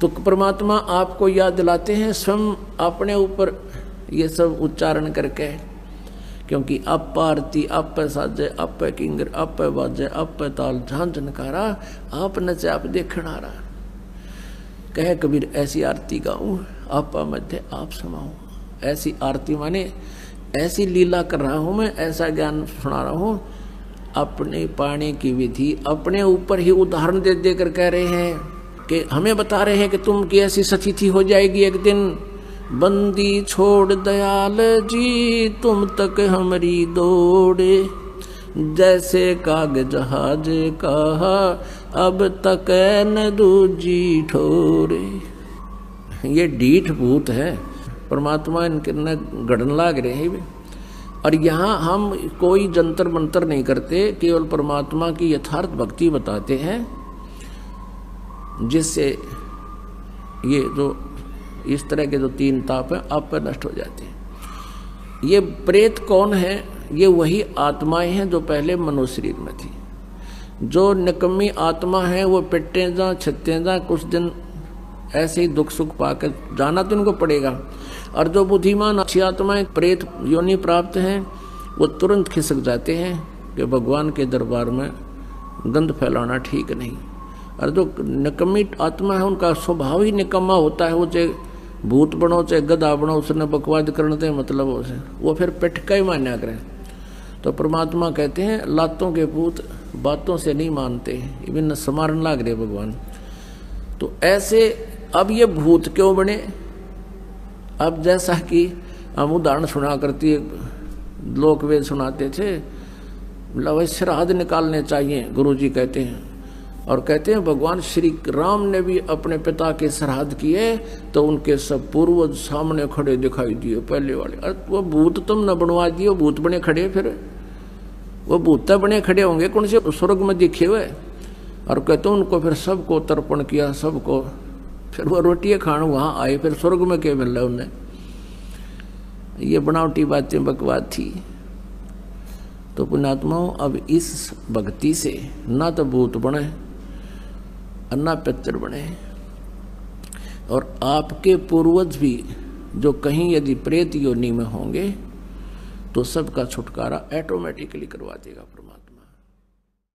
तो परमात्मा आपको याद दिलाते हैं स्वयं अपने ऊपर ये सब उच्चारण करके, क्योंकि आप आरती आप साजे आप किंगर आप बाजे आप ताल झांझ नकारा आप नचे आप देखना रहा। कहे कबीर ऐसी आरती गाऊं आप मध्य आप समाऊं। ऐसी आरती माने ऐसी लीला कर रहा हूं मैं, ऐसा ज्ञान सुना रहा हूं। अपने पाने की विधि अपने ऊपर ही उदाहरण दे देकर कह रहे हैं कि हमें बता रहे हैं कि तुम की ऐसी सतिथि हो जाएगी एक दिन। बंदी छोड़ दयाल जी तुम तक हमारी दौड़े, जैसे काग जहाज कहा अब तक न दूजी ठोरे। ये डीठ भूत है, परमात्मा इनके न गढ़न लाग रहे हैं। और यहाँ हम कोई जंतर मंतर नहीं करते, केवल परमात्मा की यथार्थ भक्ति बताते हैं, जिससे ये जो इस तरह के जो तीन ताप हैं आप पर नष्ट हो जाते हैं। ये प्रेत कौन है? ये वही आत्माएं हैं जो पहले मनुष्य शरीर में थी। जो निकम्मी आत्मा है वो पिट्टे जा छत्ते जा कुछ दिन ऐसे ही दुख सुख पाकर जाना तो इनको पड़ेगा। और जो बुद्धिमान अच्छी आत्माएं प्रेत योनि प्राप्त हैं वो तुरंत खिसक जाते हैं कि भगवान के दरबार में गंध फैलाना ठीक नहीं। और जो निकम्मी आत्मा है उनका स्वभाव ही निकम्मा होता है। वो चाहे भूत बनो चाहे गधा बनो उसने बकवाद करने दे मतलब उसे वो फिर पिट का ही मान्या करें। तो परमात्मा कहते हैं लातों के भूत बातों से नहीं मानते, इवन समारन लाग रहे भगवान। तो ऐसे अब ये भूत क्यों बने? अब जैसा कि हम उदाहरण सुना करती लोक वेद सुनाते थे, मतलब श्राद्ध निकालने चाहिए गुरुजी कहते हैं। और कहते हैं भगवान श्री राम ने भी अपने पिता के श्राद्ध किए तो उनके सब पूर्वज सामने खड़े दिखाई दिए पहले वाले। अरे वो भूत तुम न बनवा दिए, वो भूत बने खड़े, फिर वो भूत बने खड़े होंगे कौन से स्वर्ग में दिखे हुए। और कहते उनको फिर सबको तर्पण किया सबको, फिर वो रोटियाँ खाने वहाँ आए, फिर स्वर्ग में क्या मिल रहा है उन्हें? ये बनावटी बातें बकवाद थी। तो पुण्यात्माओं अब इस भक्ति से ना तो भूत बने अन्ना पितर बने, और आपके पूर्वज भी जो कहीं यदि प्रेत योनि में होंगे तो सबका छुटकारा ऑटोमेटिकली करवा देगा।